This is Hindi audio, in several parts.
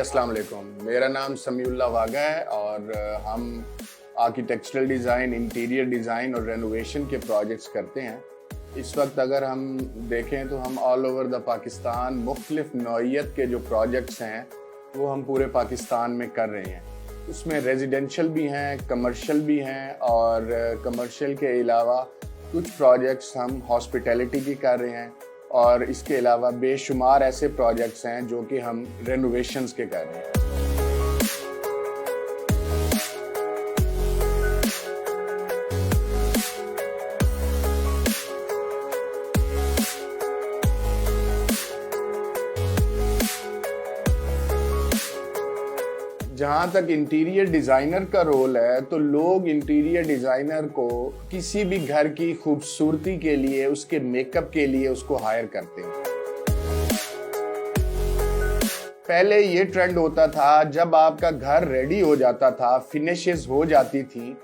अस्सलाम वालेकुम। मेरा नाम समीउल्लाह वागा है और हम आर्किटेक्चरल डिज़ाइन, इंटीरियर डिज़ाइन और रेनोवेशन के प्रोजेक्ट्स करते हैं। इस वक्त अगर हम देखें तो हम ऑल ओवर द पाकिस्तान मुख्तलिफ नौइयत के जो प्रोजेक्ट्स हैं वो हम पूरे पाकिस्तान में कर रहे हैं। उसमें रेजिडेंशियल भी हैं, कमर्शियल भी हैं और कमर्शियल के अलावा कुछ प्रोजेक्ट्स हम हॉस्पिटैलिटी की कर रहे हैं और इसके अलावा बेशुमार ऐसे प्रोजेक्ट्स हैं जो कि हम रेनोवेशंस के कर रहे हैं। जहाँ तक इंटीरियर डिज़ाइनर का रोल है तो लोग इंटीरियर डिज़ाइनर को किसी भी घर की खूबसूरती के लिए, उसके मेकअप के लिए उसको हायर करते हैं। पहले ये ट्रेंड होता था, जब आपका घर रेडी हो जाता था, फिनिशेस हो जाती थी,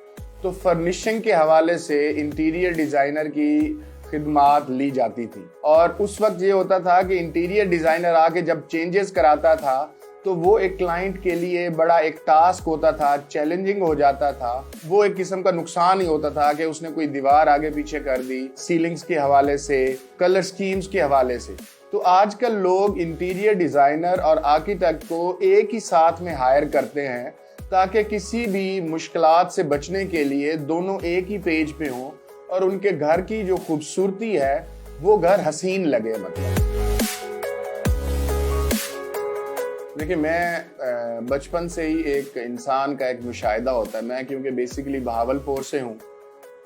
तो फर्निशिंग के हवाले से इंटीरियर डिज़ाइनर की खिदमात ली जाती थी। और उस वक्त ये होता था कि इंटीरियर डिज़ाइनर आके जब चेंजेस कराता था तो वो एक क्लाइंट के लिए बड़ा एक टास्क होता था, चैलेंजिंग हो जाता था। वो एक किस्म का नुकसान ही होता था कि उसने कोई दीवार आगे पीछे कर दी, सीलिंग्स के हवाले से, कलर स्कीम्स के हवाले से। तो आजकल लोग इंटीरियर डिज़ाइनर और आर्किटेक्ट को एक ही साथ में हायर करते हैं ताकि किसी भी मुश्किलात से बचने के लिए दोनों एक ही पेज पे हों और उनके घर की जो खूबसूरती है वो घर हसीन लगे। मतलब देखिए, मैं बचपन से ही एक इंसान का एक मुशाहिदा होता है। मैं क्योंकि बेसिकली बहावलपुर से हूँ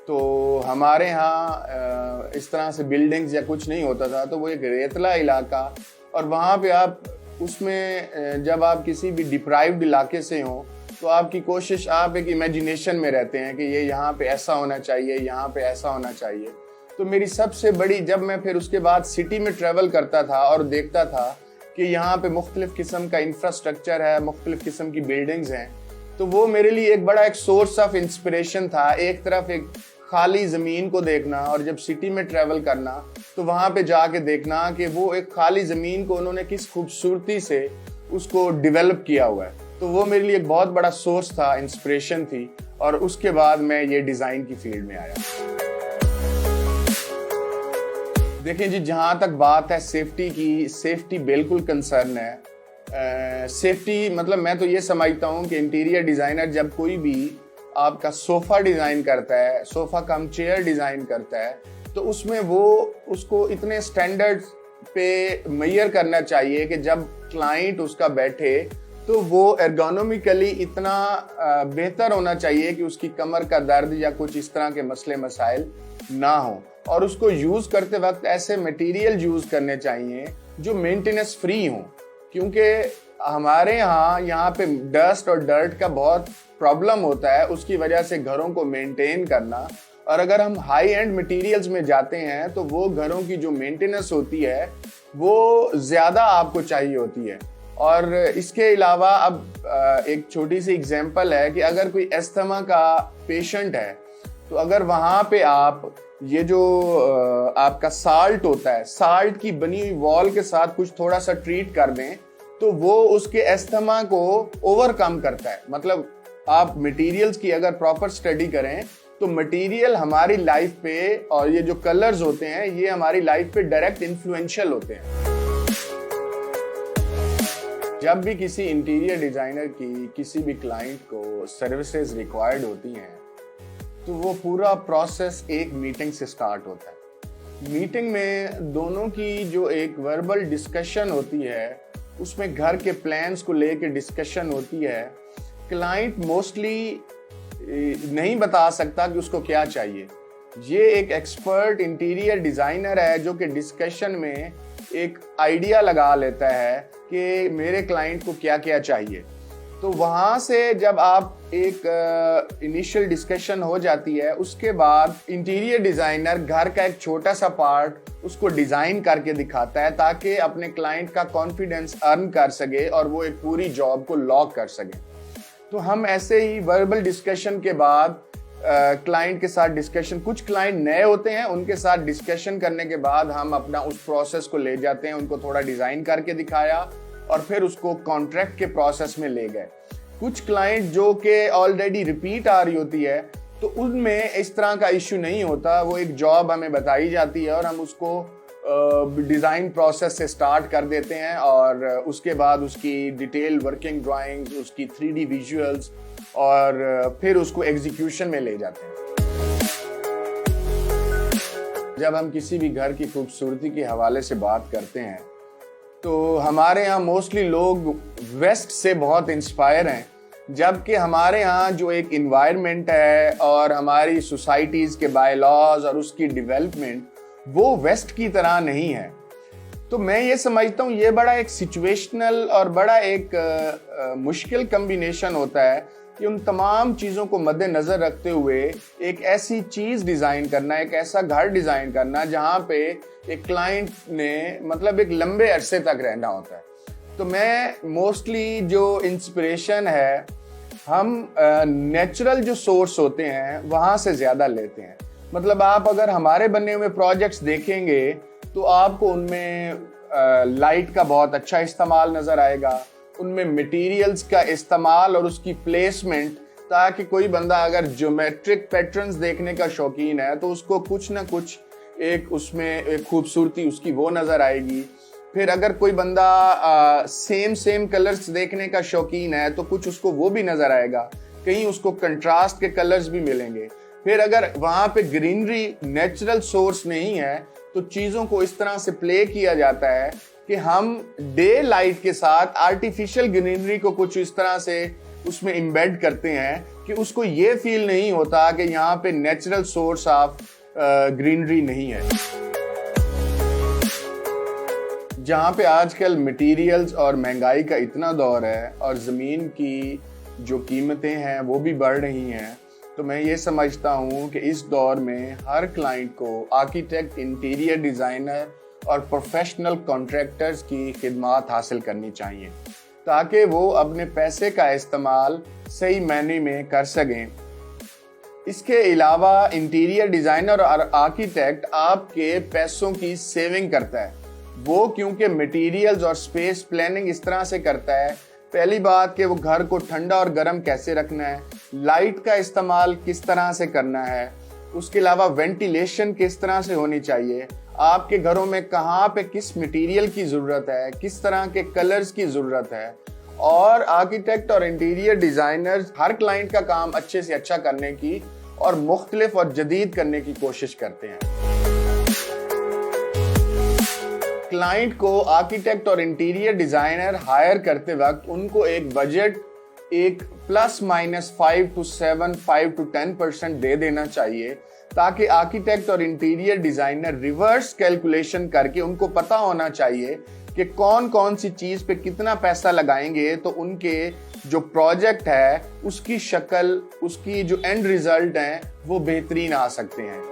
तो हमारे यहाँ इस तरह से बिल्डिंग्स या कुछ नहीं होता था, तो वो एक रेतला इलाका और वहाँ पे आप उसमें जब आप किसी भी डिप्राइव्ड इलाके से हों तो आपकी कोशिश, आप एक इमेजिनेशन में रहते हैं कि ये यहाँ पे ऐसा होना चाहिए, यहाँ पे ऐसा होना चाहिए। तो मेरी सबसे बड़ी, जब मैं फिर उसके बाद सिटी में ट्रेवल करता था और देखता था कि यहाँ पे मुख्तलिफ किस्म का इंफ्रास्ट्रक्चर है, मुख्तलिफ किस्म की बिल्डिंग्स हैं, तो वो मेरे लिए एक बड़ा एक सोर्स ऑफ इंस्पिरेशन था। एक तरफ एक खाली ज़मीन को देखना और जब सिटी में ट्रैवल करना तो वहाँ पे जाके देखना कि वो एक खाली ज़मीन को उन्होंने किस खूबसूरती से उसको डेवलप किया हुआ है। तो वो मेरे लिए एक बहुत बड़ा सोर्स था, इंस्पिरेशन थी। और उसके बाद मैं ये डिज़ाइन की फील्ड में आया। देखें जी, जहाँ तक बात है सेफ्टी की, सेफ्टी बिल्कुल कंसर्न है। सेफ्टी मतलब मैं तो ये समझता हूँ कि इंटीरियर डिज़ाइनर जब कोई भी आपका सोफ़ा डिज़ाइन करता है, सोफ़ा कम चेयर डिज़ाइन करता है, तो उसमें वो उसको इतने स्टैंडर्ड पे मेजर करना चाहिए कि जब क्लाइंट उसका बैठे तो वो एर्गोनॉमिकली इतना बेहतर होना चाहिए कि उसकी कमर का दर्द या कुछ इस तरह के मसले मसाइल ना हो। और उसको यूज़ करते वक्त ऐसे मटेरियल यूज़ करने चाहिए जो मेंटेनेंस फ्री हों, क्योंकि हमारे यहाँ पे डस्ट और डर्ट का बहुत प्रॉब्लम होता है। उसकी वजह से घरों को मेंटेन करना, और अगर हम हाई एंड मटेरियल्स में जाते हैं तो वो घरों की जो मेंटेनेंस होती है वो ज़्यादा आपको चाहिए होती है। और इसके अलावा अब एक छोटी सी एग्जांपल है कि अगर कोई अस्थमा का पेशेंट है तो अगर वहाँ पे आप ये जो आपका साल्ट होता है, साल्ट की बनी हुई वॉल के साथ कुछ थोड़ा सा ट्रीट कर दें तो वो उसके अस्थमा को ओवरकम करता है। मतलब आप मटेरियल्स की अगर प्रॉपर स्टडी करें तो मटेरियल हमारी लाइफ पे, और ये जो कलर्स होते हैं ये हमारी लाइफ पे डायरेक्ट इन्फ्लुएंशियल होते हैं। जब भी किसी इंटीरियर डिज़ाइनर की किसी भी क्लाइंट को सर्विसेज रिक्वायर्ड होती हैं तो वो पूरा प्रोसेस एक मीटिंग से स्टार्ट होता है। मीटिंग में दोनों की जो एक वर्बल डिस्कशन होती है, उसमें घर के प्लान्स को लेके डिस्कशन होती है। क्लाइंट मोस्टली नहीं बता सकता कि उसको क्या चाहिए। ये एक एक्सपर्ट इंटीरियर डिज़ाइनर है जो कि डिस्कशन में एक आइडिया लगा लेता है कि मेरे क्लाइंट को क्या क्या चाहिए। तो वहाँ से जब आप एक इनिशियल डिस्कशन हो जाती है, उसके बाद इंटीरियर डिज़ाइनर घर का एक छोटा सा पार्ट उसको डिज़ाइन करके दिखाता है ताकि अपने क्लाइंट का कॉन्फिडेंस अर्न कर सके और वो एक पूरी जॉब को लॉक कर सके। तो हम ऐसे ही वर्बल डिस्कशन के बाद क्लाइंट के साथ डिस्कशन, कुछ क्लाइंट नए होते हैं, उनके साथ डिस्कशन करने के बाद हम अपना उस प्रोसेस को ले जाते हैं, उनको थोड़ा डिज़ाइन करके दिखाया और फिर उसको कॉन्ट्रैक्ट के प्रोसेस में ले गए। कुछ क्लाइंट जो कि ऑलरेडी रिपीट आ रही होती है तो उनमें इस तरह का इश्यू नहीं होता। वो एक जॉब हमें बताई जाती है और हम उसको डिज़ाइन प्रोसेस से स्टार्ट कर देते हैं और उसके बाद उसकी डिटेल वर्किंग ड्राइंग्स, उसकी 3D विजुअल्स और फिर उसको एग्जीक्यूशन में ले जाते हैं। जब हम किसी भी घर की खूबसूरती के हवाले से बात करते हैं तो हमारे यहाँ मोस्टली लोग वेस्ट से बहुत इंस्पायर हैं, जबकि हमारे यहाँ जो एक इन्वायरमेंट है और हमारी सोसाइटीज़ के बायलॉज और उसकी डेवलपमेंट वो वेस्ट की तरह नहीं है। तो मैं ये समझता हूँ ये बड़ा एक सिचुएशनल और बड़ा एक मुश्किल कम्बिनेशन होता है कि उन तमाम चीज़ों को मद्देनज़र रखते हुए एक ऐसी चीज़ डिज़ाइन करना, एक ऐसा घर डिज़ाइन करना जहाँ पे एक क्लाइंट ने मतलब एक लंबे अरसे तक रहना होता है। तो मैं मोस्टली जो इंस्पिरेशन है हम नेचुरल जो सोर्स होते हैं वहाँ से ज़्यादा लेते हैं। मतलब आप अगर हमारे बने हुए प्रोजेक्ट्स देखेंगे तो आपको उनमें लाइट का बहुत अच्छा इस्तेमाल नज़र आएगा, उनमें मटेरियल्स का इस्तेमाल और उसकी प्लेसमेंट, ताकि कोई बंदा अगर ज्योमेट्रिक पैटर्न्स देखने का शौकीन है तो उसको कुछ ना कुछ एक उसमें एक खूबसूरती उसकी वो नज़र आएगी। फिर अगर कोई बंदा सेम कलर्स देखने का शौकीन है तो कुछ उसको वो भी नज़र आएगा, कहीं उसको कंट्रास्ट के कलर्स भी मिलेंगे। फिर अगर वहाँ पे ग्रीनरी नेचुरल सोर्स नहीं है तो चीज़ों को इस तरह से प्ले किया जाता है कि हम डे लाइट के साथ आर्टिफिशियल ग्रीनरी को कुछ इस तरह से उसमें इम्बेड करते हैं कि उसको ये फील नहीं होता कि यहाँ पे नेचुरल सोर्स ऑफ ग्रीनरी नहीं है। जहाँ पे आजकल मटेरियल्स और महंगाई का इतना दौर है और ज़मीन की जो कीमतें हैं वो भी बढ़ रही हैं, तो मैं ये समझता हूँ कि इस दौर में हर क्लाइंट को आर्किटेक्ट, इंटीरियर डिज़ाइनर और प्रोफेशनल कॉन्ट्रैक्टर्स की खिदमत हासिल करनी चाहिए ताकि वो अपने पैसे का इस्तेमाल सही मायने में कर सकें। इसके अलावा इंटीरियर डिज़ाइनर और आर्किटेक्ट आपके पैसों की सेविंग करता है। वो क्योंकि मटेरियल्स और स्पेस प्लानिंग इस तरह से करता है, पहली बात कि वो घर को ठंडा और गर्म कैसे रखना है, लाइट का इस्तेमाल किस तरह से करना है, उसके अलावा वेंटिलेशन किस तरह से होनी चाहिए, आपके घरों में कहाँ पे किस मटेरियल की ज़रूरत है, किस तरह के कलर्स की ज़रूरत है। और आर्किटेक्ट और इंटीरियर डिज़ाइनर्स हर क्लाइंट का काम अच्छे से अच्छा करने की और मुख्तलिफ और जदीद करने की कोशिश करते हैं। क्लाइंट को आर्किटेक्ट और इंटीरियर डिज़ाइनर हायर करते वक्त उनको एक बजट एक ±5 to 7, 5 to 10% दे देना चाहिए ताकि आर्किटेक्ट और इंटीरियर डिज़ाइनर रिवर्स कैलकुलेशन करके उनको पता होना चाहिए कि कौन कौन सी चीज़ पे कितना पैसा लगाएंगे तो उनके जो प्रोजेक्ट है उसकी शक्ल, उसकी जो एंड रिजल्ट है वो बेहतरीन आ सकते हैं।